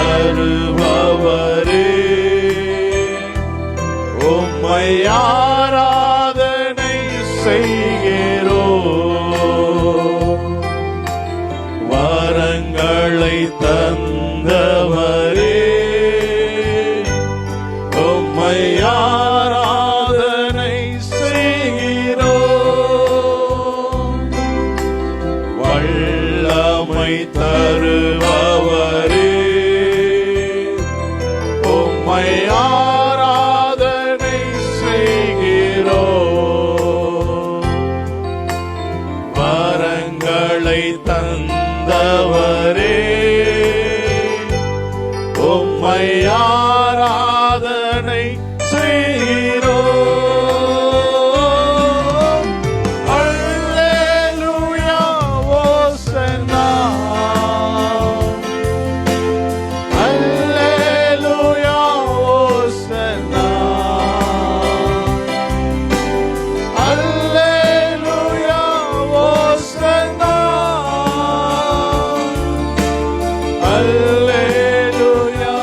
தருபவரே, உம்மை ஆராதனை செய்கிறோம். வரங்களை தந்தவரே, உம்மை ஆராதனை செய்கிறோம். வல்லமை தருபவரே, உம்மை ஆராதனை செய்கிறோம். வரங்களை தந்தவரே, உம்மை ஆராதனை செய்கிறோம். அல்லேலூயா ஓசன்னா, அல்லேலூயா ஓசன்னா, அல்லேலூயா ஓசன்னா, அல்லேலூயா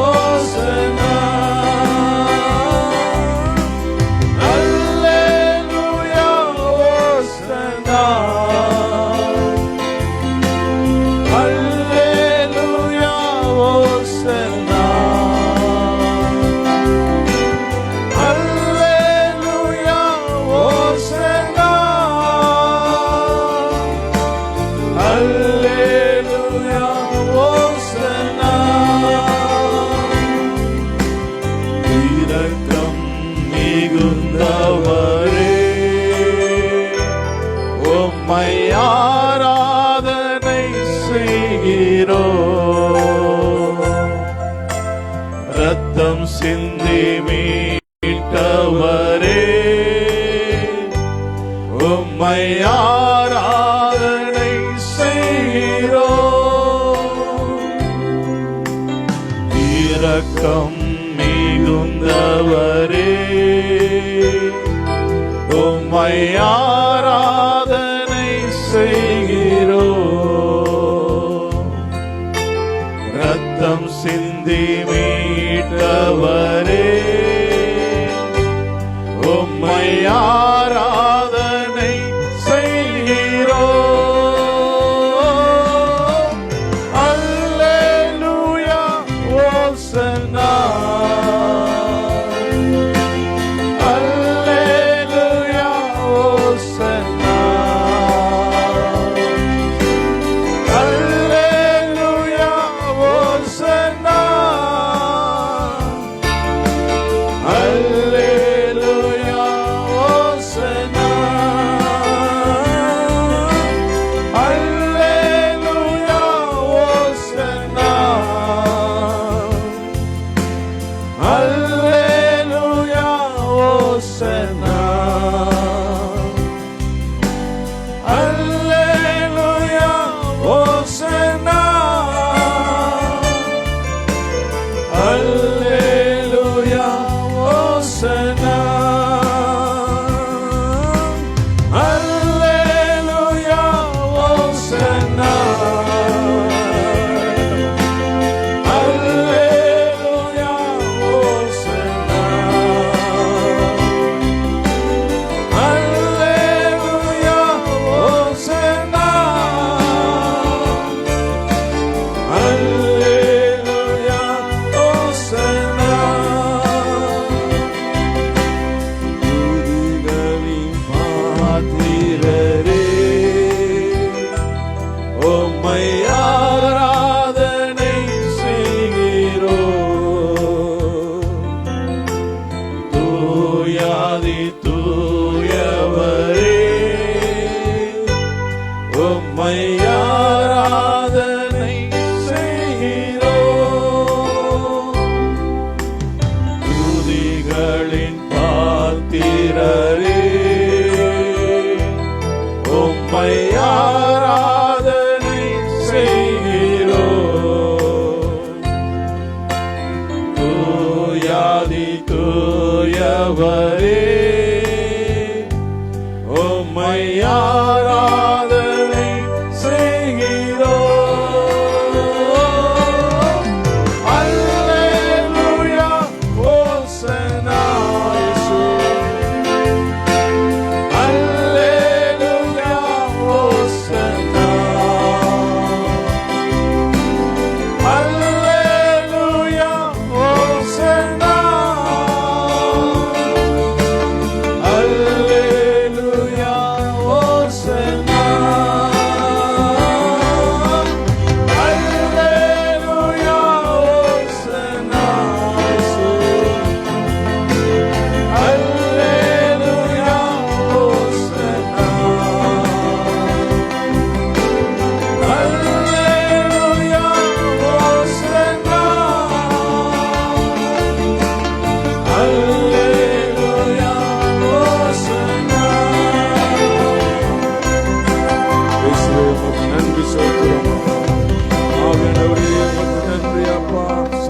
ஓசன்னா, அல்லேலூயா ஓசன்னா, அல்லேலூயா ஓசன்னா, அல்லேலூயா ஓசன்னா, அல்லேலூயா ஓசன்னா. இரக்கம் மிகுந்தவரே, உம்மை ஆராதனை செய்கிறோம். ரத்தம் சிந்தி மீட்டவரே, உம்மை ஆராதனை செய்கிறோம். இரக்கம் மிகுந்தவரே, உம்மை ஆராதனை செய்கிறோம். ரத்தம் சிந்தி மீட்டவரே, உம்மை ஆராதனை செய்கிறோம். அல்லேலூயா ஓசன்னா, அல்லேலூயா ஓசன்னா, அல்லேலூயா ஓசன்னா, அல்லேலூயா ஓசன்னா.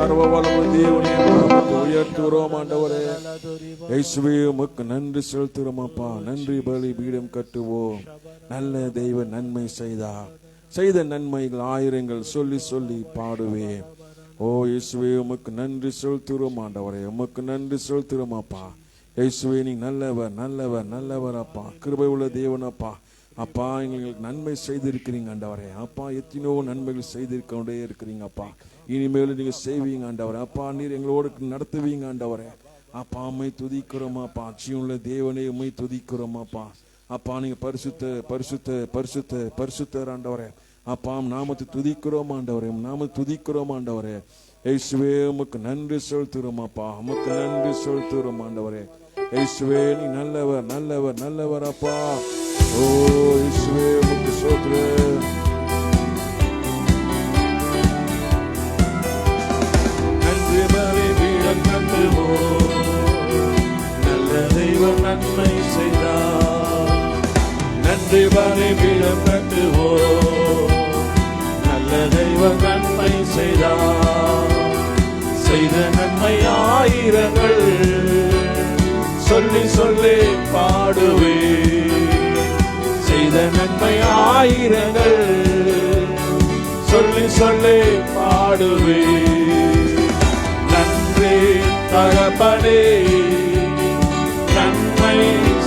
சர்வ வல்லமை தேவனே நாமத்தை உயர்த்துகிறோம் ஆண்டவரே. இயேசுவே உமக்கு நன்றி செலுத்துகிறோம் அப்பா. நன்றி பலி பீடம் கட்டுவோம். நல்ல தெய்வ நன்மை செய்த நன்மைகள் ஆயிரங்கள் சொல்லி சொல்லி பாடுவேன். ஓ இயேசுவே உமக்கு நன்றி செலுத்துகிறோம் ஆண்டவரே. உமக்கு நன்றி செலுத்துகிறோம் அப்பா. இயேசுவே நீ நல்லவர் நல்லவர் நல்லவர் அப்பா. கிருபை உள்ள தேவன் அப்பா. அப்பா எங்களுக்கு நன்மை செய்திருக்கிறீங்க ஆண்டவரே. அப்பா எத்தனையோ நன்மைகள் செய்திருக்கொண்டே இருக்கிறீங்க அப்பா. இனிமேலும் நீங்க செய்வீங்க ஆண்டவரே. அப்பா நீர் எங்களோடு நடத்துவீங்க ஆண்டவரே. அப்பா உம்மை துதிக்கிறோம் அப்பா. ஜீவனுள்ள தேவனே உம்மை துதிக்கிறோம் அப்பா. அப்பா நீங்க பரிசுத்த பரிசுத்த பரிசுத்த பரிசுத்தர் ஆண்டவரே. அப்பா நாமத்தை துதிக்கிறோம் ஆண்டவரே. நாமத்தை துதிக்கிறோம் ஆண்டவரே. இயேசுவே உமக்கு நன்றி செலுத்துகிறோம் அப்பா. உமக்கு நன்றி செலுத்துகிறோம் ஆண்டவரே. இயேசுவே நீ நல்லவர் நல்லவர் நல்லவர் அப்பா. ஓ இயேசுவே உமக்கு ஸ்தோத்திரம். நன்றி பலி பீடம் கட்டுவோம். நல்ல தெய்வம் நன்மை செய்தார். நன்றி பலி பீடம் கட்டுவோம். நல்ல தெய்வம் நன்மை செய்தார். செய்த நன்மை ஆயிரங்கள் சொல்லி சொல்லி பாடுவே. செய்த நன்மை ஆயிரங்கள் சொல்லி சொல்லி பாடுவே. நன்றி தகப்பனே நன்மை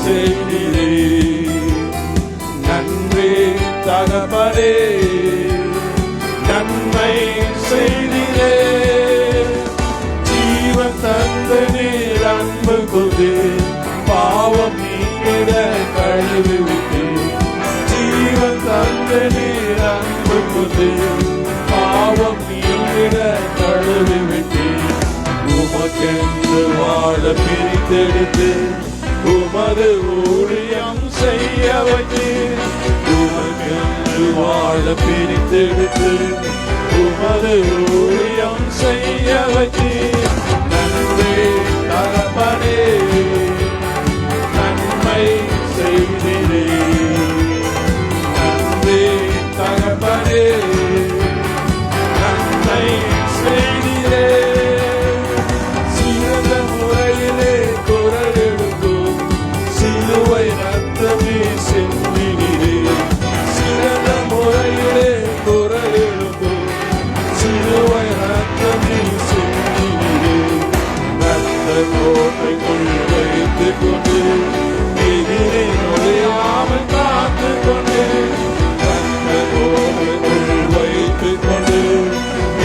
செய்திரே. நன்றி தகப்பனே நன்மை செய்திரே. ஜீவன் தந்து நீர் அன்பு கொண்டு பாவம் நீங்கிட கழுவி விட்டு. ஜீவன் தந்து நீர் அன்பு கொண்டு பாவம் நீங்கிட கழுவி விட்டு. உமக்கென்று வாழ பிரித்தெடுத்து உமது ஊழியம் செய்ய வைத்து. உமக்கென்று வாழ பிரித்தெடுத்து உமது ஊழியம் செய்ய வைத்து. நன்றி தகப்பனே நன்மை செய்திரே. நன்றி தகப்பனே நன்மை செய்திரே. சிறந்த முறையிலே குரல் எடுக்கும் சிலுவை ரத்தமே சென்றினே. சிறந்த முறையிலே குரல் எடுக்கும் சிலுவை ரத்தமே சென்றினே. ரத்த கோட்டைக்குள் வைத்துக் கொண்டு எதிரே நுழையாமல் காத்துக் கொண்டு. ரத்த கோட்டைக்குள் வைத்துக் கொண்டு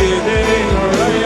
எதிரே நுழையாமல்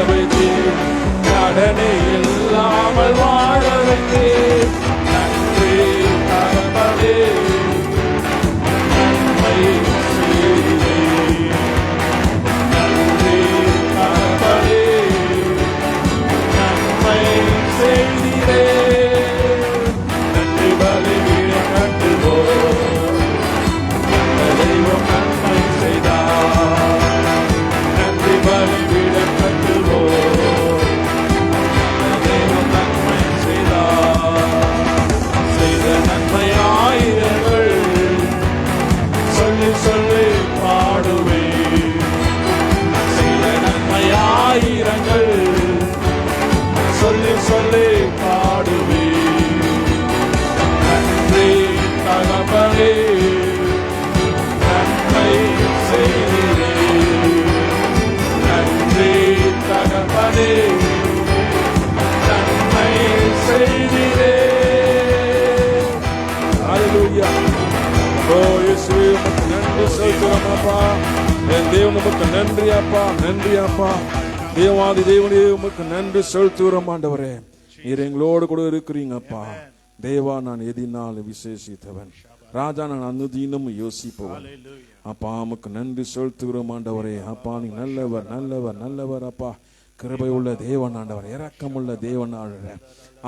வைத்து கடனை இல்லாமல் வாழ வைத்து நன்றி தகப்பனே நன்மை செய்தீரே நன்றி தகப்பனே நன்மை செய்தீரே நன்றி பலிபீடம் கட்டுவோம் தெய்வம் நன்மை செய்தார் நன்றி பலிபீடம் கட்டுவோம் தெய்வம் நன்மை செய்தார் செய்த நன்மை ஆயிரங்கள் சொல்லி சொல்லி பாடுவே செய்த நன்மை ஆயிரங்கள் சொல்லி சொல்லி பாடுவே நன்றி தகப்பனே நன்மை செய்தீரே நன்றி தகப்பனே நன்மை செய்தீரே. ஹல்லேலூயா. ஓ இயேசுவே உமக்கு நன்றி செலுத்துகிறோம் அப்பா. என் தேவன் உமக்கு நன்றி அப்பா, நன்றி அப்பா. தேவாதி தேவனே உமக்கு நன்றி செலுத்துகிறோம் ஆண்டவரே. நீர் எங்களோடு கூட இருக்கிறீங்க அப்பா. தேவா நான் எதினாலும் விசேஷித்தவன், ராஜா நான் அனுதினம் யோசிப்பவன் அப்பா. உமக்கு நன்றி செலுத்துகிறோம் ஆண்டவரே. அப்பா நீ நல்லவர் நல்லவர் நல்லவர் அப்பா. கிருபை உள்ள தேவன் ஆண்டவர், இரக்கமுள்ள தேவன் ஆண்டவரே.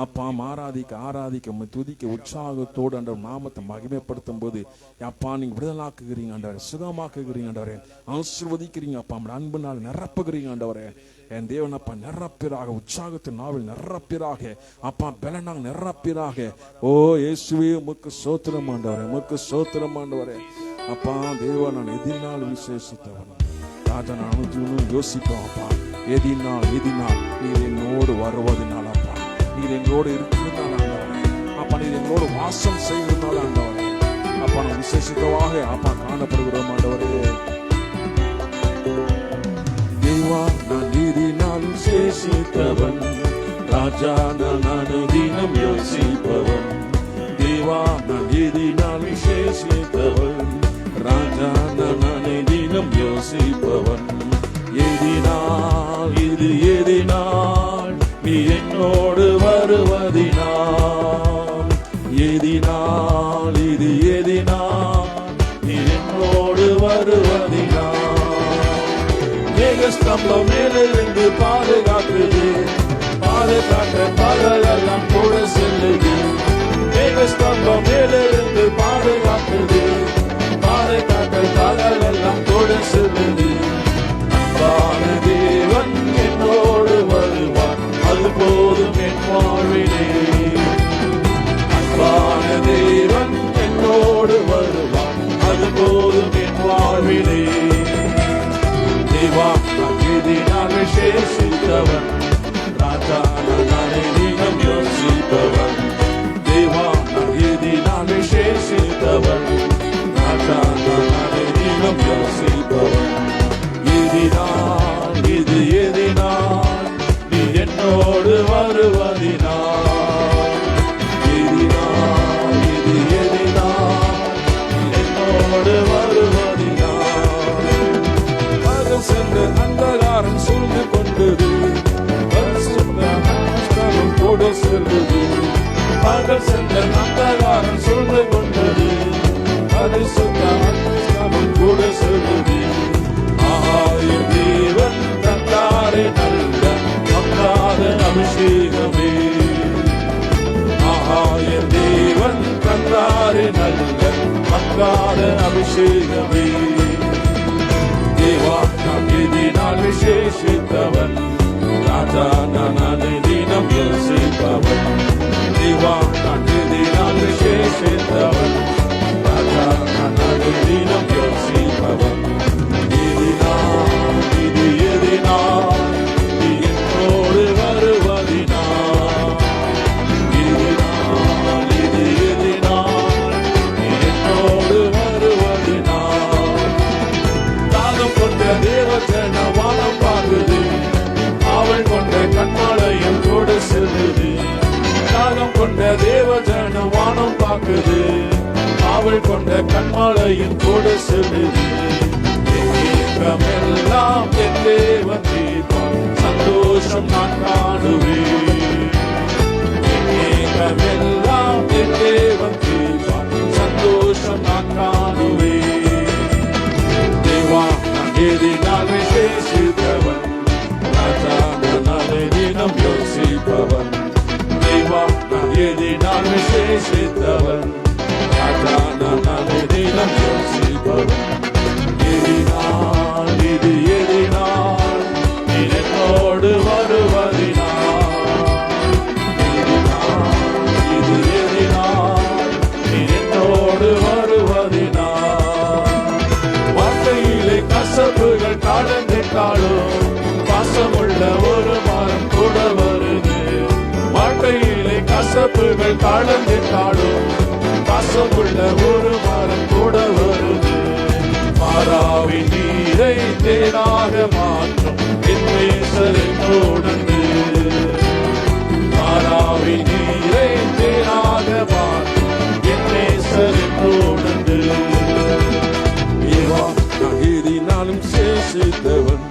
அப்பா ஆராதிக்க துதிக்க உற்சாகத்தோடு ஆண்டவர் நாமத்தை மகிமைப்படுத்தும் போது அப்பா நீங்க விடுதலாக்குகிறீங்க ஆண்டவரே, சுகமாக்குகிறீங்க ஆண்டவரே, ஆசீர்வதிக்கிறீங்க அப்பா. அன்பு நாள் நிரப்புகிறீங்க ஆண்டவரே. என் தேவன் அப்பா நிரப்பிறாக, உற்சாகத்தின் நாவில் நிரப்பிறாக அப்பா, பலனாக நிரப்பிறாக. ஓ இயேசுவே உமக்கு ஸ்தோத்திரம் ஆண்டவரே, உமக்கு ஸ்தோத்திரம் ஆண்டவரே. அப்பா தேவா நான் எதினால் விசேஷித்தவன், ராஜா நான் அனுதினம் யோசிப்போம் அப்பா. எதினால் நீர் என்னோடு வருவதனால் அப்பா, நீர் எங்களோடு இருக்கிறதுனால ஆண்டவரே அப்பா, நீர் எங்களோடு வாசம் செய்வதனால ஆண்டவரே அப்பா நான் விசேஷித்தவாக அப்பா காணப்படுகிறோம் ஆண்டவரே. தேவா நான் நீதினால் விசேஷித்தவன், ராஜா நான் அனுதினம் யோசிப்பவன். தேவா நான் நீதினால் விசேஷித்தவன், ராஜா நான் அனுதினம் யோசிப்பவன். எதினால் இது எதினால் நீ என்னோடு வருவதினால், எதினால் இது எதினால் நீ என்னோடு வருவதினால். மேகஸ்தம்பம் மேலிருந்து பாதுகாக்குது, பாதுகாக்க பகலெல்லாம் கூட செல்லுது. மேகஸ்தம்பம் மேலிருந்து பாதுகாக்குது, பாதுகாக்க பகலெல்லாம் கூட செல்லுது. அன்பான தேவன் என்னோடு வருவார், அது போதும் என் வாழ்விலே. அன்பான தேவன் என்னோடு வருவார், அது போதும் என் வாழ்விலே. தேவா நான் எதினால் விசேஷித்தவன், ராஜா நான் அனுதினம் யோசிப்பவன். தேவா நான் எதினால் விசேஷித்தவன், ராஜா நான் அனுதினம் யோசிப்பவன். எதினால் இது எதினால் நீ என்னோடு வருவதினால், எதினால் இது எதினால் நீ என்னோடு வருவதினால். பகல் சென்ற அந்தகாரம் சூழ்ந்து கொண்டது, கூட செல்வது. பகல் சென்ற அந்தகாரம் சூழ்ந்து கொண்டது, பரிசுத்த அந்தகாரம் கூட செல்வது. என் தேவன் தந்தாரே நல்ல மங்காத அபிஷேகமே, என் தேவன் தந்தாரே நல்ல மங்காத அபிஷேகமே. தேவா நான் எதினால் விசேஷித்தவன், ராஜா நான் அனுதினம் யோசிப்பவன். தேவா நான் எதினால் விசேஷித்தவன், ராஜா நான் அனுதினம் யோசிப்பவன். இது எதினால் நீ என்னோடு வருவதினால், எதினால் இது எதினால் நீ என்னோடு வருவதினால். தாகம் கொண்ட தேவஜன வானம் பார்க்குது, அவள் கொண்ட கண்மலையும் கூட செல்லுது. தாகம் கொண்ட தேவஜன வானம் பார்க்குது, அவள் கொண்ட கண்மலையும் கூட செல்லுது. எல்லாம் என் தேவன் தீர்ப்பான், சந்தோஷம் சந்தோஷம் நான் காணுவேன். ஏகமெல்லாம் என் தேவன் தீர்ப்பார். சந்தோஷம் நான் காணுவேன். தேவா நான் எதினால் விசேஷித்தவன். ராஜா நான் தினம் யோசிப்பவன். தேவா நான் எதினால் விசேஷித்தவன். ராஜா நான் தினம் யோசிப்பவன். எதினால் இது எதினால் நீ என்னோடு வருவதினால். எதினால் இது எதினால் நீ என்னோடு வருவதினால். வாழ்க்கையிலே கசப்புகள் கடந்திட்டாலும் பாசமுள்ள ஒரு மரம் கூட வருது. வாழ்க்கையிலே கசப்புகள் கடந்திட்டாலும் பாசமுள்ள ஒரு மரம் கூட வருது. மாறாவின் நீரை தேனாக மாற்றும் என் நேசர் என்னோடு. மாறாவின் நீரை தேனாக மாற்றும் என் நேசர் என்னோடு. நாளும் சேஷித்தவன்.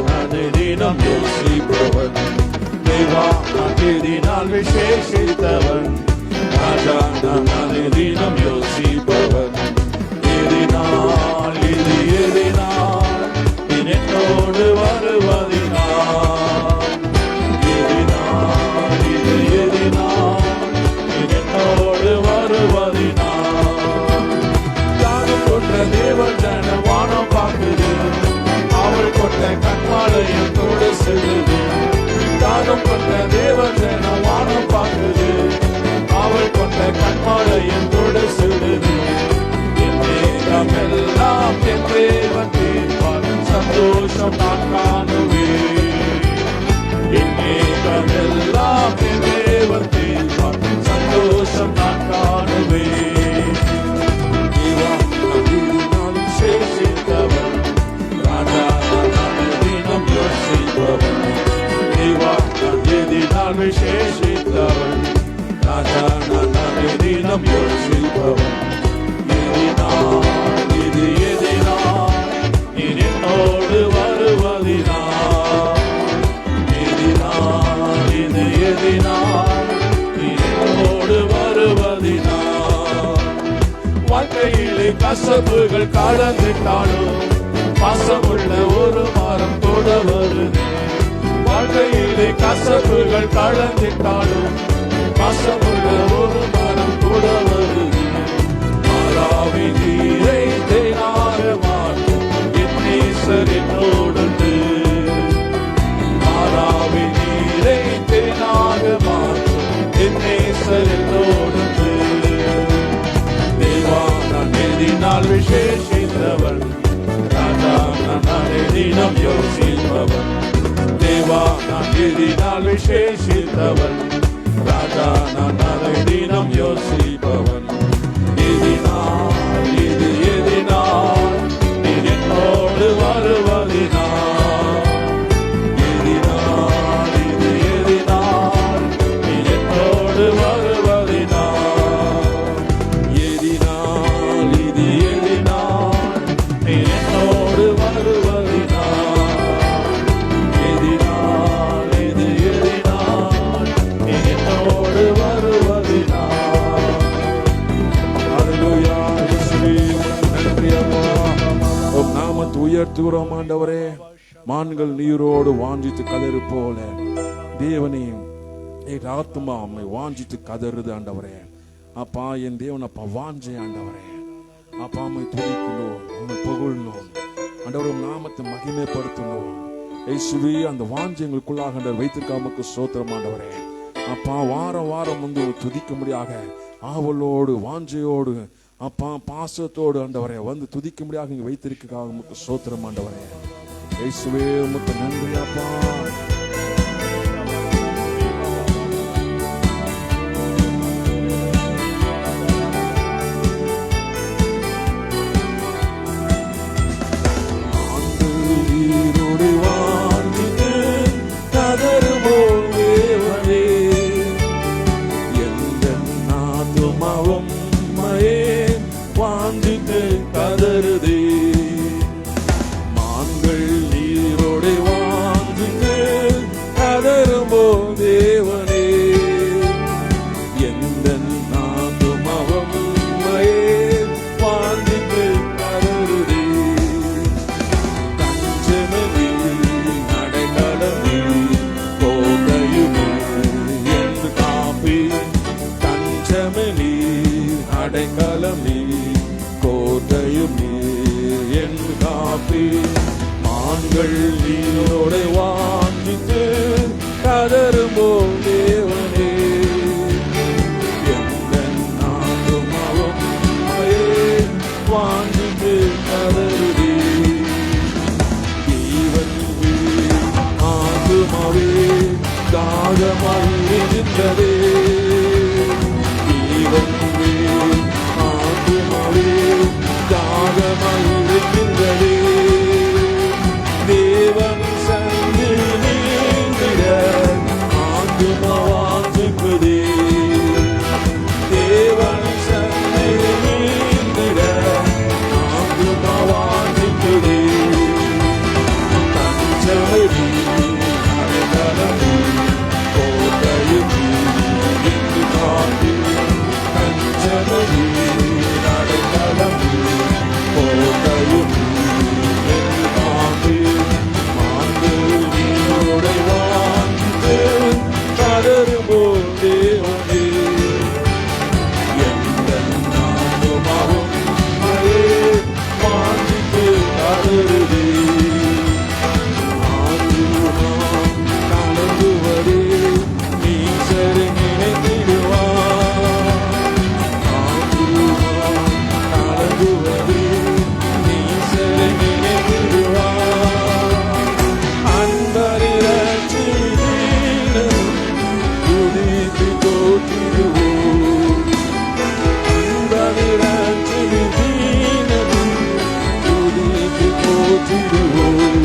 நான் தினம் யோசிப்பவன். தேவா நான் எதினால் விசேஷித்தவன். ராஜா நான் தினம் யோசிப்பவன். எதினால் இது எதினால் என்னோடு வருவதினால். எதினால் இது எதினால் என்னோடு வருவதினால். தாகம் கொண்ட தேவன் ஜன வானம் பார்க்குது. அவள் கொண்ட கண்மாலையும் தோடு செல்லுது. தாகம் கொண்ட தேவன் ஜன வானம் பார்க்குது. அவள் கொண்ட கண்மாலையும் தோடு செல்லுது. எல்லாம் என் தேவன் தீர்ப்பார். சந்தோஷம் நான் காணுவேன். எல்லாம் என் தேவன் தீர்ப்பார். சந்தோஷம் நான் காணுவேன். நாளும் சேஷித்தவன். ராஜா நான் தினம் யோசிப்பவன். தேவா நான் எதினால் விசேஷித்தவன். ராஜா நான் தினம் யோசிப்பவன். இது எதினால் நீ என்னோடு வருவதினால். எதினால் இது எதினால் நீ என்னோடு வருவதினால். வாழ்க்கையிலே கசப்புகள் கடந்திட்டாலும் பாசமுள்ள ஒரு மரம் கூட வருது. வாழ்க்கையிலே கசப்புகள் கடந்திட்டாலும் பாசமுள்ள ஒரு மரம் கூட வருது. நீரை தேனாக மாற்றும் என் நேசர் என்னோடு. மாறாவின் நீரை தேனாக மாற்றும் என் நேசர் என்னோடு. தேவா நான் எதினால் விசேஷித்தவன். ராஜா நான் தினம் யோசிப்பவன். தேவா நான் எதினால் விசேஷித்தவன். ராஜா நான் தினம் யோசிப்பவன். எதினால் இது எதினால் நீ என்னோடு வருவதினால். எதினால் இது எதினால் நீ என்னோடு வருவதினால். எதினால் இது எதினால் நீ என்னோடு வருவதினால். எதினால் இது எதினால் நீ என்னோடு வருவதினால். நாமத்தை உயர்த்துகிறோம் ஆண்டவரே. மான்கள் நீரோடு வாஞ்சித்து கதறு போல தேவனே என் ஆத்மா அம்மை வாஞ்சித்து கதறுது ஆண்டவரே. அப்பா என் தேவன் அப்பா வாஞ்சை ஆண்டவரே. அப்பா அம்மை துதிக்கணும், அம்மை புகழணும் ஆண்டவரே. நாமத்தை மகிமைப்படுத்தணும் இயேசுவே. அந்த வாஞ்சை எங்களுக்குள்ளாக வைத்திருக்காமக்கு சோத்திரம் ஆண்டவரே. அப்பா வாரம் வாரம் வந்து துதிக்க முடியாக ஆவலோடு வாஞ்சையோடு அப்பா பாசத்தோடு ஆண்டவரே வந்து துதிக்க முடியாக இங்க வைத்திருக்காக உமக்கு சோத்திரம் ஆண்டவரே. இயேசுவே உமக்கு நன்றி அப்பா. கதறுதே மான்கள் நீரோடை வாங்குது மான்கள் நீரோட வாங்கிட்டு கதறும்போது தேவனே எங்கள் ஆத்துமாவும் வாங்கிட்டு கதறுதே ஜீவன் ஆத்துமாவே தாகமாயிருந்ததே ஜீவன் ஆத்துமாவே தாகமாயிருக்கின்றதே தேவன் சந்தி நீங்கிட ஆத்துமா வாஞ்சிக்குதே தேவன் சந்தி நீங்கிட ஆத்துமா வாஞ்சிக்குதே தஞ்சமதி அடைக்கலமி கோட்டையுமி என்று காட்டி தஞ்சமதி அடைக்கலமி கோட்டையுமி என்று காட்டி மாண்டு நீரோடை வாழ்ந்து கதறும்போது தேவனே எங்கள் ஆத்துமாவும் வாஞ்சித்து கதறுதே கலங்குவதே நீசரை நினைத்திடுவார் கலங்குவதே நீசரை நினைத்திடுவார் அன்பரிரட்சி துதித்து போற்றிடுவோம் அன்பரிரட்சி துதித்து போற்றிடுவோம்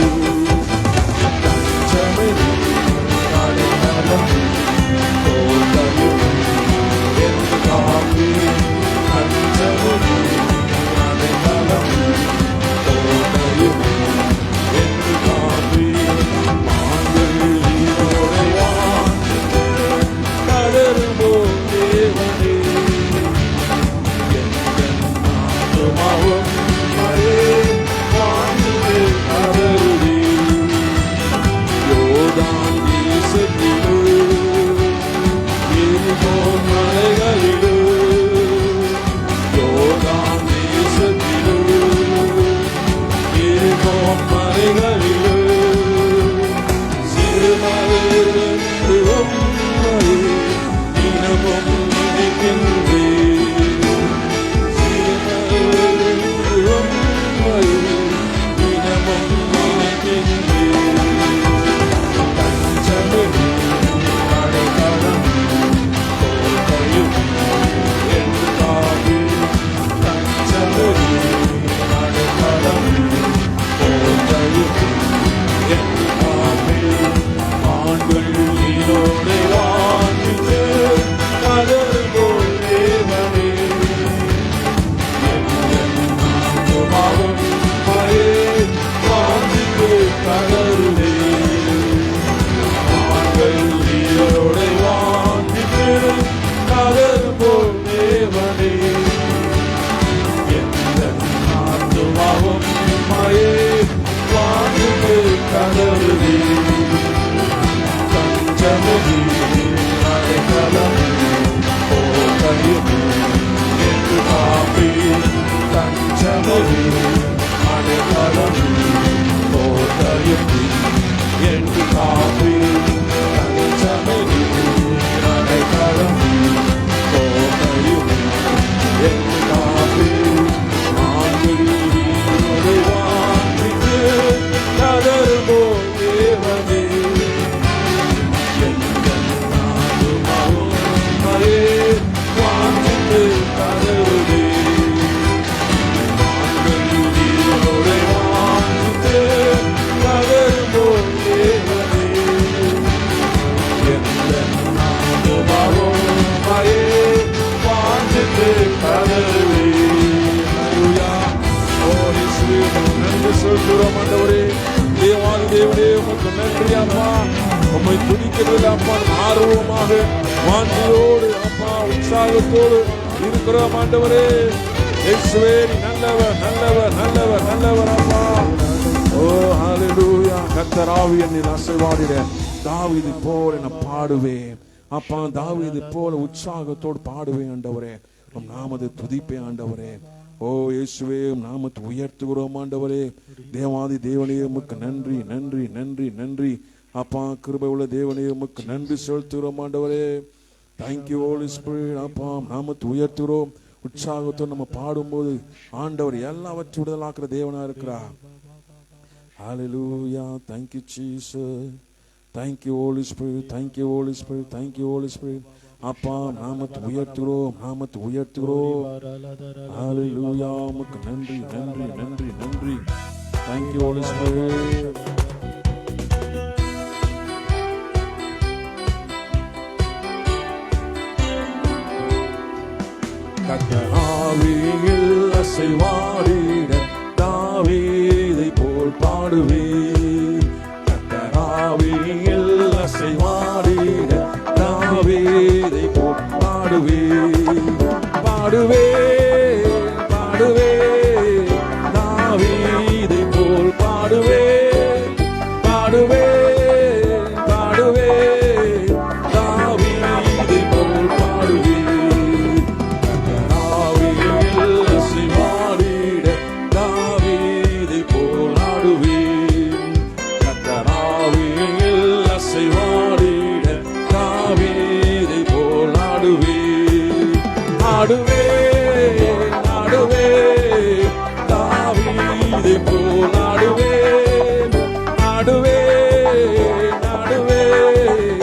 உம்மை துதிக்கிறதில் அப்பா ஆர்வமாக வாஞ்சியோடு அப்பா உற்சாகத்தோடு இருக்கிறோம் ஆண்டவரே. இயேசுவே நல்லவர் நல்லவர் நல்லவர் நல்லவர் அப்பா. ஓ ஹalleluya. கர்த்தர் ஆவி என்னில் அசைவாடிட தாவீது போல நான் பாடுவேன் அப்பா. தாவீது போல உற்சாகத்தோடு பாடுவேன் ஆண்டவரே. உம் நாமத்தை துதிப்பேன் ஆண்டவரே. ஓ இயேசுவே நாமத்தை உயர்த்துகிறோம் ஆண்டவரே. தேவாதி தேவனே உமக்கு நன்றி நன்றி நன்றி நன்றி அப்பா. கிருபை உள்ள தேவனே உமக்கு நன்றி செலுத்துகிறோம் ஆண்டவரே. Thank you holy spirit. அப்பா நாமத்தை உயர்த்துகிறோம். உற்சாகத்தோடு நம்ம பாடும்போது ஆண்டவர் எல்லாவற்றையும் விடுதலாக்குற தேவனா இருக்கிறார். ஹல்லேலூயா. Thank you Jesus. Thank you Holy Spirit. Thank you Holy Spirit. Thank you Holy Spirit. அப்பா நாமத்தை உயர்த்துகிறோம் நாமத்தை உயர்த்துகிறோம். ஹல்லேலூயா. உமக்கு நன்றி நன்றி நன்றி நன்றி. Thank you Holy Spirit. கர்த்தராவியில் அசைவாடிட தாவீதை போல் பாடுவேன். கர்த்தராவியில் அசைவாடிட தாவீதை போல் பாடுவேன். பாடுவேன் பாடுவேன் தாவீதை போல் பாடுவேன். பாடுவேன் பாடுவேன் தாவீதை போல் பாடுவேன். கர்த்தராவியில் அசைவாடிட தாவீதை போல் ஆடுவேன். கர்த்தராவியில் அசைவாடிட தாவீதை போல் ஆடுவேன். ஆடுவேன் ஆடுவேன் தாவீதை போல் ஆடுவேன். ஆடுவேன் ஆடுவேன்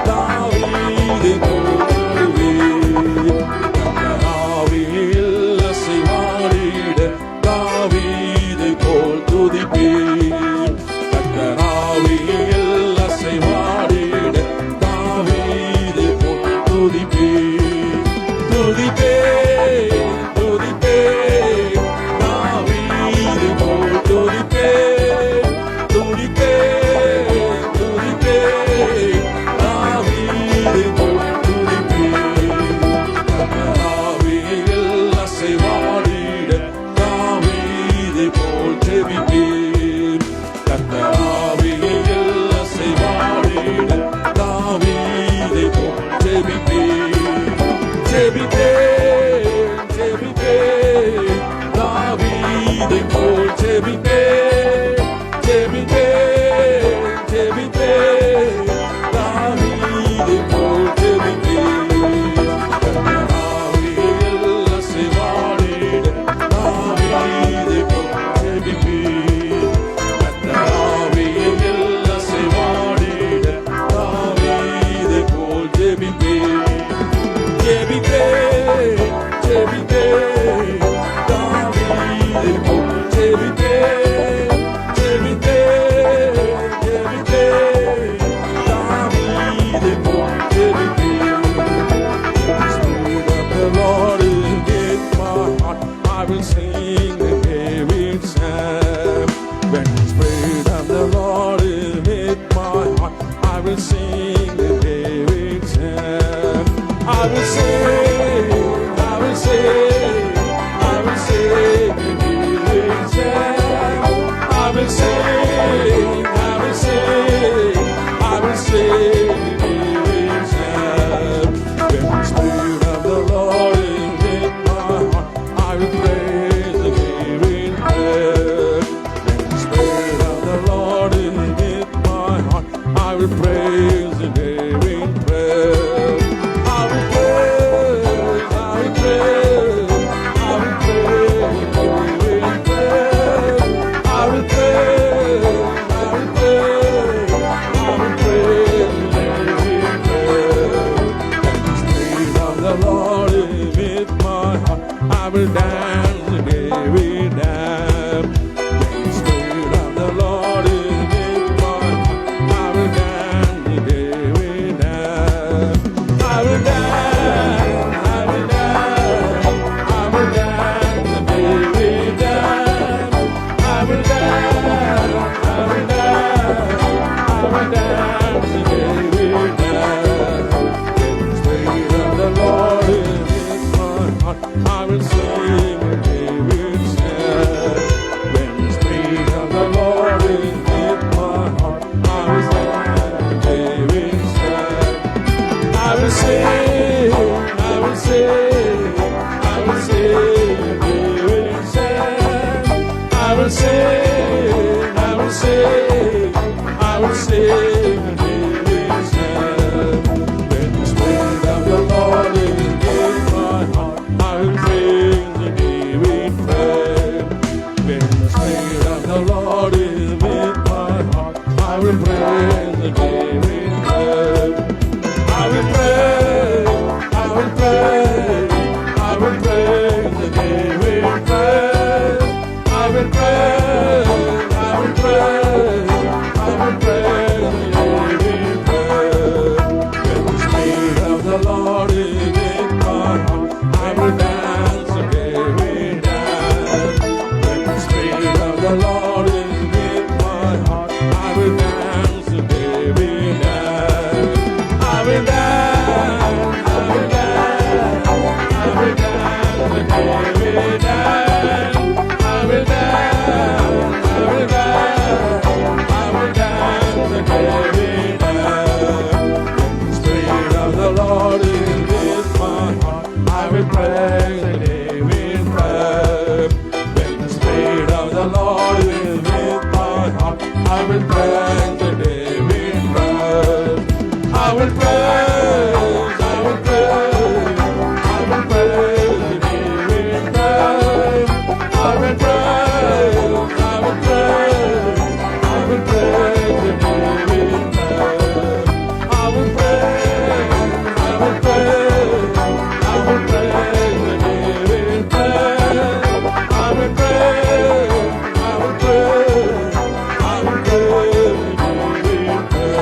தாவீதை போல் ஆடுவேன். கர்த்தராவியில் அசைவாடிட தாவீதை போல் துதிப்பேன். கர்த்தராவியில் அசைவாடிட தாவீதை போல் துதிப்பேன். துதிப்பேன் துதிப்பேன் தாவீதை போல் துதிப்பேன். துதிப்பேன் துதிப்பேன் தாவீதை போல் துதிப்பேன். கர்த்தராவியில் அசைவாடிட தாவீதை போல் ஜெபிப்பேன். கர்த்தராவியில் அசைவாடிட தாவீதை போல் ஜெபிப்பேன். ஜெபிப்பேன் ஜெபிப்பேன் தாவீதை போல் ஜெபிப்பேன். ஜெபிப்பேன் ஜெபிப்பேன் தாவீதை போல் ஜெபிப்பேன். கர்த்தராவியில் அசைவாடிட தாவீதை போல் ஜெபிப்பேன். கர்த்தராவியில் அசைவாடிட தாவீதை போல் ஜெபிப்பேன். ஜெபிப்பேன் ஜெபிப்பேன் தாவீதை போல் ஜெபிப்பேன். ஜெபிப்பேன் ஜெபிப்பேன் தாவீதை போல் ஜெபிப்பேன். Spirit of the Lord is in my heart. I will sing a David psalm. When the Spirit of the Lord is in my heart, I will sing a David psalm. I will sing, I will sing, I will sing a David psalm. I will sing, I will sing, I will sing a David psalm. When the Spirit of the Lord is in my heart, I will praise the David psalm. When the Spirit of the Lord is in my heart, I will praise the David psalm. I will praise, I will praise, I will praise the David psalm. I will praise, I will praise, I will praise the David psalm. When the Spirit of the Lord is with my heart, I will dance the David dance. When the Spirit of the Lord is with my heart, I will dance the David dance. I will dance, I will dance, I will dance the David dance. I will dance, I will dance, I will dance the David dance. When the Spirit of the Lord is in my heart, I will sing a David psalm. When the Spirit of the Lord is in my heart, I will sing a David psalm. I will sing, I will sing, I will sing a David will praise the living God. I will praise, I will praise, I will praise the living God. I will praise, I will praise, I will praise the living God. When the Spirit of the Lord is in my heart, I will dance a David dance. When the Spirit of the Lord is in my heart, I will dance a David dance. I will dance, I will dance, I will dance a David dance. I will dance, I will dance, I will dance a David dance. When the Spirit of the Lord is in my heart, I will praise the living God. When the Spirit of the Lord is in my heart, I will praise the living God. I will praise, I will praise, I will praise the living God. I will praise, I will praise, I will praise the living God. I will praise, I will praise, I will praise the living God. I will praise, I will praise, I will praise the living God.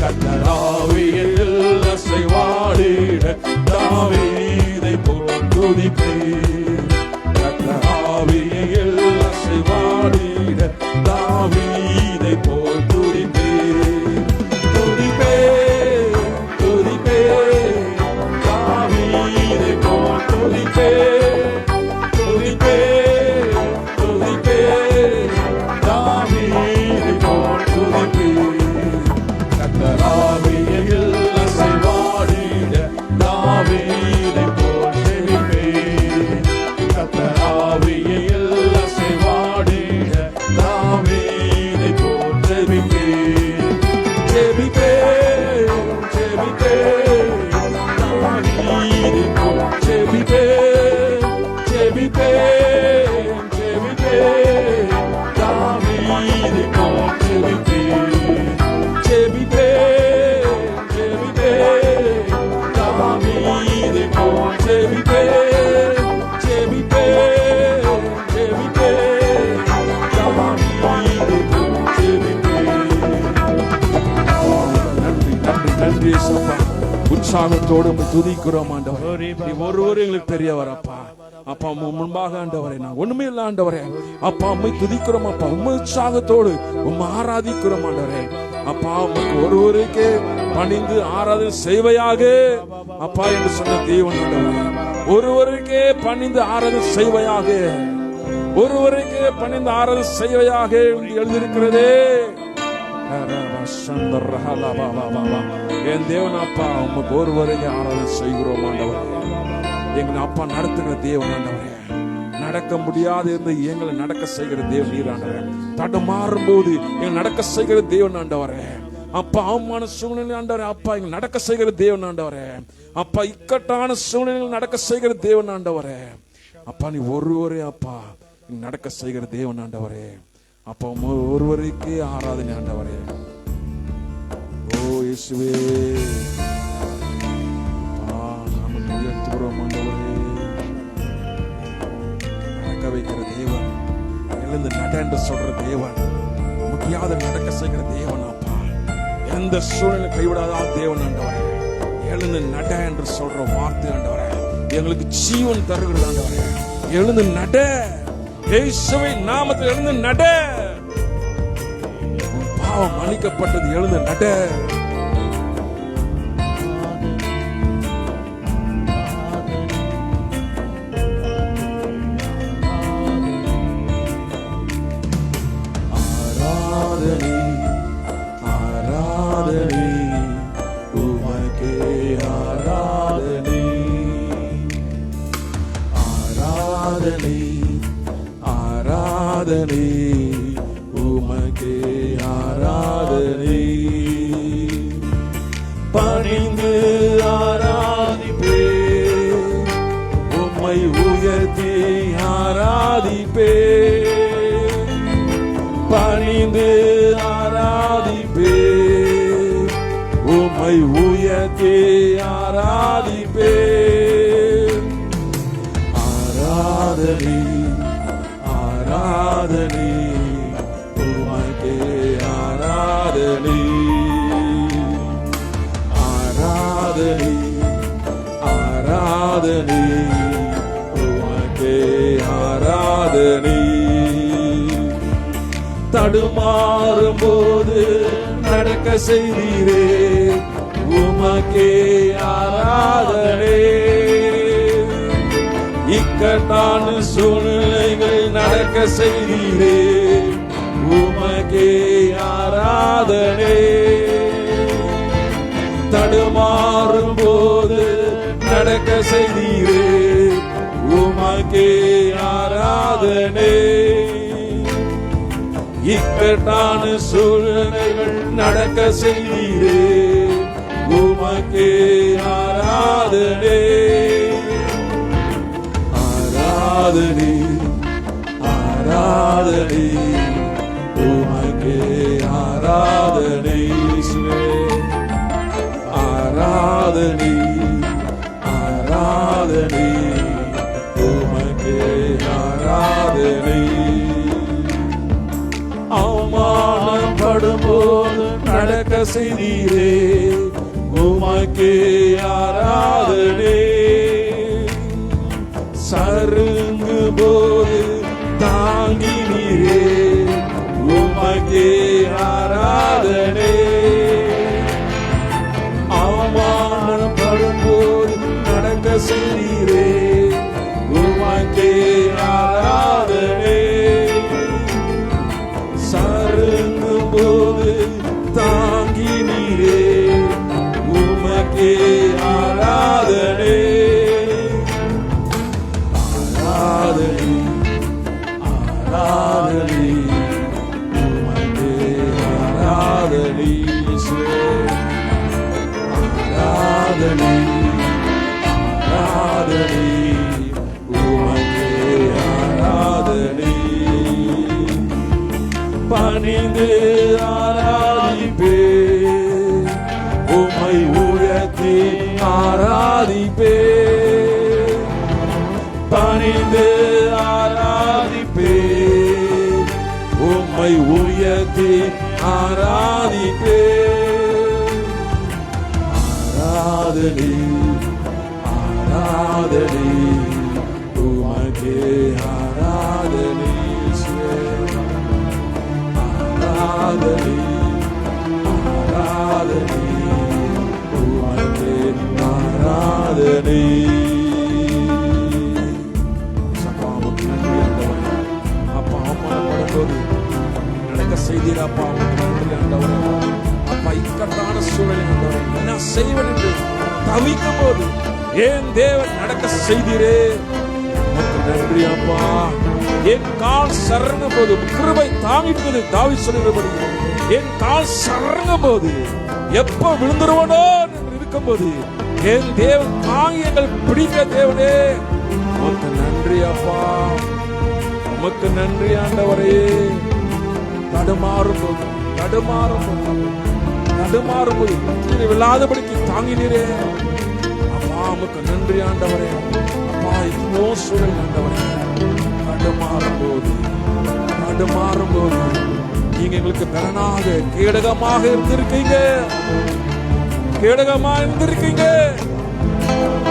கர்த்தராவியில் அசைவாடிட தாவீதை போல் துதிப்பேன். கர்த்தராவியில் அசைவாடிட தாவீதை போல் துதிப்பேன். துதிப்பேன், துதிப்பேன், தாவீதை போல் துதிப்பேன். துதிப்பேன், துதிப்பேன், தாவீதை போல் துதிப்பேன். கர்த்தராவியில் அசைவாடிட தாவீதை போல் ஜெபிப்பேன். கர்த்தராவியில் அசைவாடிட தாவீதை போல் ஜெபிப்பேன். ஜெபிப்பேன், ஜெபிப்பேன், தாவீதை போல் ஜெபிப்பேன். ஜெபிப்பேன், ஜெபிப்பேன், தாவீதை போல் ஜெபிப்பேன். ஜெபிப்பேன், ஜெபிப்பேன், தாவீதை போல் ஜெபிப்பேன். ஜெபிப்பேன், ஜெபிப்பேன், தாவீதை போல் ஜெபிப்பேன். நன்றி, நன்றி, நன்றி சப்பா. உற்சாகத்தோடு உம்மை துதிக்கிறோம் ஆண்டவரே. நீ ஒருவரும் எங்களுக்கு பெரியவர் அப்பா. அப்பா உம்மை முன்பாக ஆண்டவரே நான் ஒண்ணுமே இல்ல ஆண்டவரே. அப்பா உம்மை துதிக்கிறோம் அப்பா. உம்மை உற்சாகத்தோடு உம்மை ஆராதிக்கிறோம் ஆண்டவரே. அப்பா உமக்கு ஒருவருக்கே பணிந்து ஆராதனை செய்வையாக அப்பா என்று சொன்ன தேவன் ஆண்டவரே. ஒருவருக்கே பணிந்து ஆராதனை செய்வையாக, ஒருவருக்கே பணிந்து ஆராதனை செய்வையாக எழுதியிருக்கிறதே. என் தேவன் அப்பா உமக்கு ஒருவரையே ஆராதனை செய்கிறோம் ஆண்டவரே. எங்களை அப்பா நடத்துகிற தேவன் ஆண்டவரே. நடக்க முடியாது இருந்து எங்களை நடக்க செய்கிற தேவன் நீர் ஆண்டவரே. தடுமாறும் போது எங்களை நடக்க செய்கிற தேவன் ஆண்டவரே. அப்பா அவமான சூழ்நிலை ஆண்டவரே அப்பா எங்களை நடக்க செய்கிற தேவன் ஆண்டவரே. அப்பா இக்கட்டான சூழ்நிலையில் நடக்க செய்கிற தேவன் ஆண்டவரே. அப்பா நீ ஒருவரே அப்பா நடக்க செய்கிற தேவன் ஆண்டவரே. அப்பா ஒருவருக்கே ஆராதனை ஆண்டவரே. ஓ இயேசுவே நாம உயர்த்துகிறோம் ஆண்டவரே. நடக்க வைக்கிற தேவன், எழுந்து நட என்று சொல்ற தேவன், முடியாத நடக்க செய்கிற தேவன் அப்பா. எந்த சூழ்நிலை கைவிடாத தேவன் ஆண்டவரே. எழுந்து நட என்று சொல்ற வார்த்தை ஆண்டவரே எங்களுக்கு ஜீவன் தருகிறது ஆண்டவரே. எழுந்து நட, இயேசுவின் நாமத்தில் எழுந்து நட. பாவம் மன்னிக்கப்பட்டது, எழுந்து நட. ஆராதனை உமக்கே ஆராதனை. உம்மை உயர்த்தி ஆராதிப்பேன். ஆராதனை ஆராதனை உமக்கே ஆராதனை. ஆராதனை ஆராதனை உமக்கே ஆராதனை. தடுமாறும் போது நடக்க செய்தீரே உமக்கே ஆராதனை. இக்கட்டான சூழ்நிலைகள் நடக்க செய்தீரே உமக்கே ஆராதனை. தடுமாறும் போது நடக்க செய்தீரே உமக்கே ஆராதனை. இக்கட்டான சூழ்நிலைகள் நடக்க செய்தீரே உமக்கே ஆராதனை. ஆராதனை ஆராதனை உமக்கே ஆராதனை. ஆராதனை ஆராதனை உமக்கே ஆராதனை. அவமானப்படும் போது நடக்க செய்தீரே உமக்கே ஆராதனை. சருங்கு போது தாங்கினீரே உமக்கே ஆராதனை. அவமானப்படும் போது நடக்க செய்தீரே உமக்கே ஆராதனை. சருங்கும் போது தாங்கினீரே உமக்கே ஆராதனை. ஆராதனை ஆராதனை உமக்கே ஆராதனை. ஆராதனை ஆராதனை உமக்கே ஆராதனை. பணிந்து ஆராதிப்பேன் உம்மை உயர்த்தி ஆராதிப்பேன். பணிந்து ஆராதிப்பேன் உம்மை உயர்த்தி ஆராதிப்பேன். ஆராதனை ஆராதனை உமக்கே ஆராதனை. ஆராதனை ஆராதனை உமக்கே ஆராதனை. சப்பாவுக்கு நன்றி ஆண்டவரே. அப்பா அவமானப்படும் போது நடக்க செய்தீர். அப்பா நன்றி ஆண்டவரே. அப்பா இக்கட்டான சூழலை ஆண்டவரே என்ன செய்வது என்று தவிக்கும் போது ஏன் தேவன் நடக்க செய்தீரே நன்றி அப்பா. என் கால் சரணம் போது கிருபை தாங்கிட்டு தாவீது சொல்லுகிறபடி என் கால் சரணம் போது எப்ப விழுந்துருவனோ என்று இருக்கும் போது என் தேவன் தாங்கி எங்கள் பிடிக்க தேவனே உமக்கு நன்றி அப்பா. உமக்கு நன்றி ஆண்டவரே. தடுமாறும் போது கீழே விழாதபடிக்கு தாங்கினீரே அப்பா. உமக்கு நன்றி ஆண்டவரே. அப்பா இவ்வளோ சூழல் ஆண்டவரே தடுமாறும் போது நீங்க எங்களுக்கு பலனாக கேடகமாக இருந்திருக்கீங்க.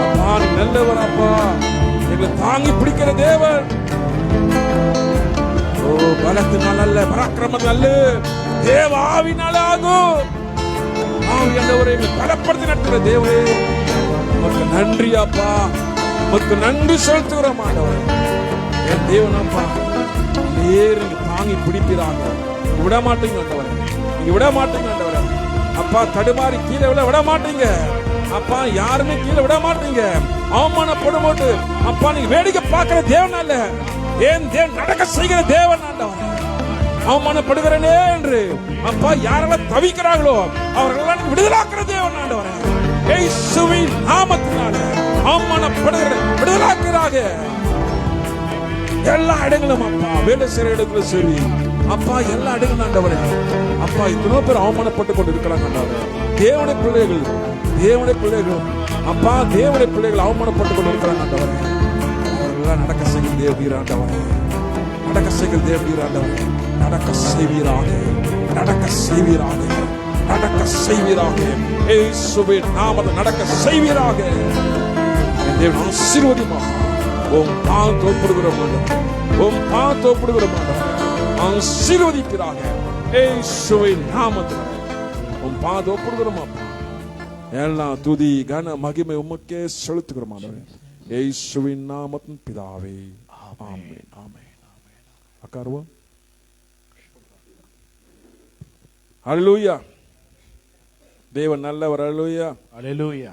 அப்பா நீ நல்லவர் அப்பா. எங்களை தாங்கி பிடிக்கிற தேவன். ஓ பலத்தினால் அல்ல பராக்கிரமம் அல்ல தேவ ஆவினால ஆகும். ஆண்டவரே எங்களை பலப்படுத்தி நடத்துகிற தேவனே உமக்கு நன்றி அப்பா. உமக்கு நன்றி செலுத்துகிறோம் ஆண்டவரே. என் தேவன் அப்பா நீங்க தாங்கி பிடிப்பீராங்க. விட மாட்டீங்க ஆண்டவரே. நீங்க விட மாட்டீங்க ஆண்டவரே. அப்பா தடுமாறி கீழே விட மாட்டீங்க அப்பா. யாருமே கீழே விட மாட்டீங்க. அவமானப்படும் போது அப்பா நீங்க வேடிக்கை பார்க்கிற தேவன் அல்ல. ஏன் தேவன் நடக்க செய்கிற தேவன் ஆண்டவரே. அவமானப்படுகிறனே என்று அப்பா யாரெல்லாம் தவிக்கிறார்களோ அவர்களெல்லாம் விடுதலாக்குற தேவன் ஆண்டவரே. இயேசுவின் நாமத்தினால அவமானப்படுகிற விடுதலாக்குறாங்க எல்லா இடங்களும் அப்பா. வேலை செய்யற இடங்களும் சரி அப்பா எல்லா இடங்களும் ஆண்டவரே. அப்பா இத்தனை பேர் அவமானப்பட்டு கொண்டு இருக்கிறாங்க ஆண்டவரே. தேவனுடைய பிள்ளைகள், தேவனுடைய பிள்ளைகள் அப்பா, தேவனுடைய பிள்ளைகள் அவமானப்பட்டுக் கொண்டிருக்கிறாங்க ஆண்டவரே. அவர்களெல்லாம் நடக்க செய்கிற தேவரீர் ஆண்டவரே, நடக்க செய்கிற தேவரீர் ஆண்டவரே. நடக்க செய்வீராக, நடக்க செய்வீராக, நடக்க செய்வீராக. இயேசுவின் நாமத்தில் நடக்க செய்வீராக. என் தேவன் ஆசீர்வதிமா. உம் பாதம் ஒப்புடுகிறோம் ஆண்டவரே, உம் பாதம் ஒப்புடுகிறோம் ஆண்டவரே. ஆசீர்வதிப்பீராக இயேசுவின் நாமத்தில். உம் பாதம் ஒப்புடுகிறோம் அப்பா. எல்லா துதி கன மகிமை உமக்கே செலுத்துகிறோம் ஆண்டவரே, இயேசுவின் நாமத்தின் பிதாவே. ஆமென், ஆமென். உட்காருவோம். ஹல்லேலூயா. தேவன் நல்லவர். ஹல்லேலூயா, ஹல்லேலூயா.